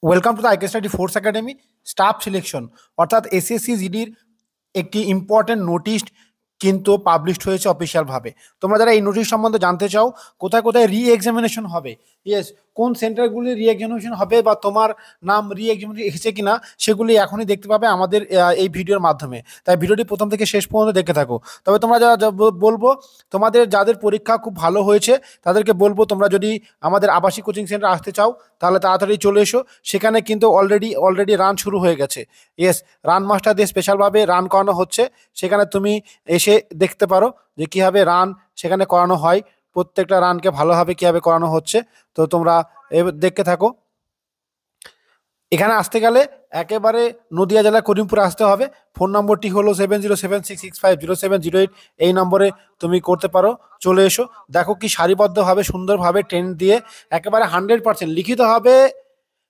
Welcome to the IK study force academy staff selection অর্থাৎ SSC জিডির একটি important notice কিন্তু published হয়েছে অফিসিয়ালভাবে। তোমরা যারা এই নোটিশ সম্বন্ধে জানতে চাও কোথায় কোথায় রি এক্সামিনেশন হবে, ইয়েস কোন সেন্টারগুলি রি এক্সামিনেশন হবে বা তোমার নাম রি এক্সামিনেশন এসেছে কিনা সেগুলি এখনই দেখতে পাবে আমাদের এই ভিডিওর মাধ্যমে। তাই ভিডিওটি প্রথম থেকে শেষ পর্যন্ত দেখে থাকো। তবে তোমরা যারা বলবো তোমাদের যাদের পরীক্ষা খুব ভালো হয়েছে তাদেরকে বলবো তোমরা যদি আমাদের আবাসিক কোচিং সেন্টার আসতে চাও তাহলে তাড়াতাড়ি চলে এসো। সেখানে কিন্তু অলরেডি রান শুরু হয়ে গেছে। ইয়েস, রান মাস্টার দিয়ে স্পেশালভাবে রান করানো হচ্ছে। সেখানে তুমি এসে দেখতে পারো যে কীভাবে রান সেখানে করানো হয়, প্রত্যেকটা রানকে ভালোভাবে কীভাবে করানো হচ্ছে। তো তোমরা দেখতে থাকো। এখানে আসতে গেলে একেবারে নদিয়া জেলা করিমপুরে আসতে হবে। ফোন নম্বরটি হলো 7076650708। এই নম্বরে তুমি করতে পারো, চলে এসো। দেখো কি সারিবদ্ধভাবে সুন্দরভাবে ট্রেন দিয়ে একেবারে 100%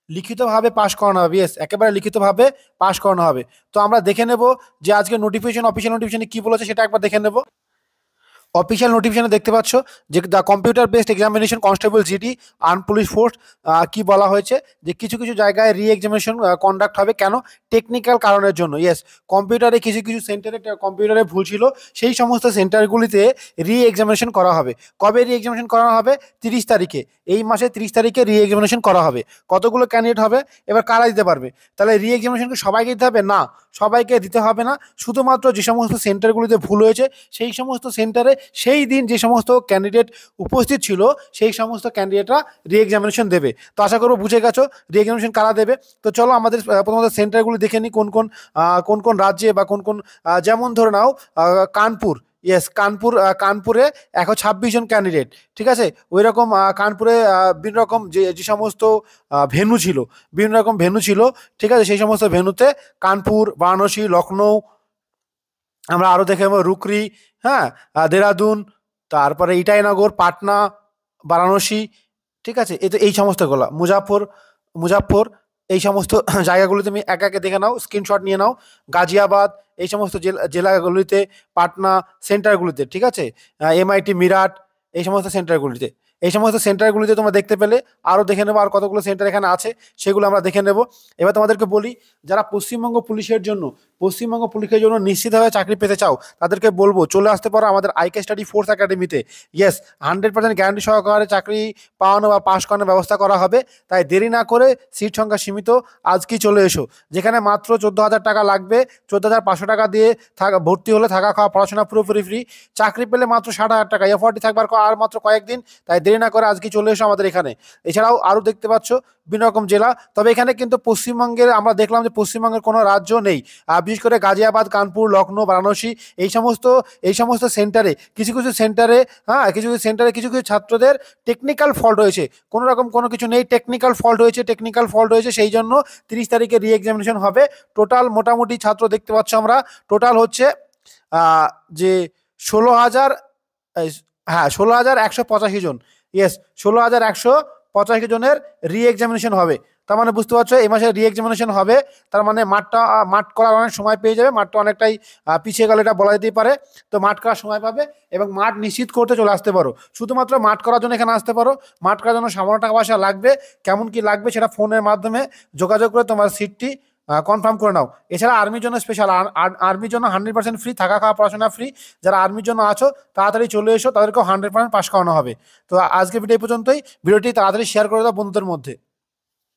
লিখিতভাবে পাস করানো হবে। ইয়েস, একেবারে লিখিতভাবে পাস করানো হবে। তো আমরা দেখে নেব যে আজকে অফিসিয়াল নোটিফিকেশনে কি বলেছে সেটা একবার দেখে নেব। অফিসিয়াল নোটিফিকেশনে দেখতে পাচ্ছ যে the computer based examination constable GD arm police force কি বলা হয়েছে যে কিছু কিছু জায়গায় রি এক্সামিনেশন কন্ডাক্ট হবে। কেন? টেকনিক্যাল কারণের জন্য। ইয়েস, কম্পিউটারে কিছু কিছু সেন্টারে কম্পিউটারে ভুল ছিল, সেই সমস্ত সেন্টারগুলিতে রি এক্সামিনেশন করা হবে। কবে রি এক্সামিনেশন করানো হবে? 30 তারিখে, এই মাসে 30 তারিখে রি এক্সামিনেশন করা হবে। কতগুলো ক্যান্ডিডেট হবে? এবার কারা দিতে পারবে? তাহলে রি এক্সামিনেশনকে সবাইকে দিতে হবে না, সবাইকে দিতে হবে না। শুধুমাত্র যে সমস্ত সেন্টারগুলিতে ভুল হয়েছে সেই সমস্ত সেন্টারে সেই দিন যে সমস্ত ক্যান্ডিডেট উপস্থিত ছিল সেই সমস্ত ক্যান্ডিডেটরা রি এক্সামিনেশন দেবে। তো আশা করবো বুঝে গেছো রি এক্সামিনেশন কারা দেবে। তো চলো আমাদের প্রথমত সেন্টারগুলি দেখে নিই কোন কোন রাজ্যে বা কোন কোন যেমন ধরে নাও কানপুর। ইয়েস, কানপুরে 126 জন ক্যান্ডিডেট, ঠিক আছে। ওই রকম কানপুরে বিভিন্ন রকম যে সমস্ত বিভিন্ন রকম ভেন্যু ছিল, ঠিক আছে। সেই সমস্ত ভেন্যুতে কানপুর, বারাণসী, লখনৌ, আমরা আরও দেখে নেব রুকরি, হ্যাঁ, দেরাদুন, তারপরে ইটাইনগর, পাটনা, বারাণসী, ঠিক আছে। এই সমস্তগুলো মুজাফর এই সমস্ত জায়গাগুলিতে তুমি একে একে দেখে নাও, স্ক্রিনশট নিয়ে নাও। গাজিয়াবাদ, এই সমস্ত জেলাগুলিতে, পাটনা সেন্টারগুলিতে, ঠিক আছে। এমআইটি, মিরাট, এই সমস্ত সেন্টারগুলিতে তোমরা দেখতে পেলে। আরও দেখে নেবো আর কতগুলো সেন্টার এখানে আছে সেগুলো আমরা দেখে নেব। এবার তোমাদেরকে বলি যারা পশ্চিমবঙ্গ পুলিশের জন্য নিশ্চিতভাবে চাকরি পেতে চাও তাদেরকে বলবো চলে আসতে পারো আমাদের আইকে স্টাডি ফোর্স একাডেমিতে। ইয়েস, 100% গ্যারান্টি সহকারে চাকরি পাওয়ানো বা পাস করানোর ব্যবস্থা করা হবে। তাই দেরি না করে, সিট সংখ্যা সীমিত, আজকেই চলে এসো। যেখানে মাত্র 14,000 টাকা লাগবে, 14,500 টাকা দিয়ে ভর্তি হলে থাকা খাওয়া পড়াশোনা পুরোপুরি ফ্রি। চাকরি পেলে মাত্র 60,000 টাকা, এফওয়ার্ডটি থাকবার আর মাত্র কয়েকদিন। তাই দেরি না করে আজকে চলে এসো আমাদের এখানে। এছাড়াও আরও দেখতে পাচ্ছ বিভিন্ন রকম জেলা। তবে এখানে কিন্তু পশ্চিমবঙ্গের আমরা দেখলাম যে পশ্চিমবঙ্গের কোনো রাজ্য নেই। বিশেষ করে গাজিয়াবাদ, কানপুর, লখনৌ, বারাণসী এই সমস্ত সেন্টারে কিছু কিছু সেন্টারে কিছু কিছু ছাত্রদের টেকনিক্যাল ফল্ট হয়েছে। কোনো রকম কোনো কিছু নেই, টেকনিক্যাল ফল্ট হয়েছে সেই জন্য 30 তারিখে রি এক্সামিনেশন হবে। টোটাল মোটামুটি ছাত্র দেখতে পাচ্ছ আমরা, টোটাল হচ্ছে যে 16,185 জন। ইয়েস, 16,185 জনের রি এক্সামিনেশন হবে। তার মানে বুঝতে পারছো এই মাসে রি এক্সামিনেশন হবে। তার মানে মাঠ করার অনেক সময় পেয়ে যাবে। মাঠটা অনেকটাই পিছিয়ে গেলে এটা বলা যেতেই পারে। তো মাঠ করার সময় পাবে এবং মাঠ নিশ্চিত করতে চলে আসতে পারো। শুধুমাত্র মাঠ করার জন্য এখানে আসতে পারো। মাঠ করার জন্য সামান্য টাকা পয়সা লাগবে। কেমন কি লাগবে সেটা ফোনের মাধ্যমে যোগাযোগ করে তোমার সিটটি কনফার্ম করে নাও। এছাড়া আর্মির জন্য স্পেশাল, আর্মির জন্য 100% ফ্রি, থাকা খাওয়া পড়াশোনা ফ্রি। যারা আর্মির জন্য আছো তাড়াতাড়ি চলে এসো, তাদেরকেও 100% পাস করানো হবে। তো আজকে ভিডিও এই পর্যন্তই। ভিডিওটি তাড়াতাড়ি শেয়ার করে দাও বন্ধুদের মধ্যে।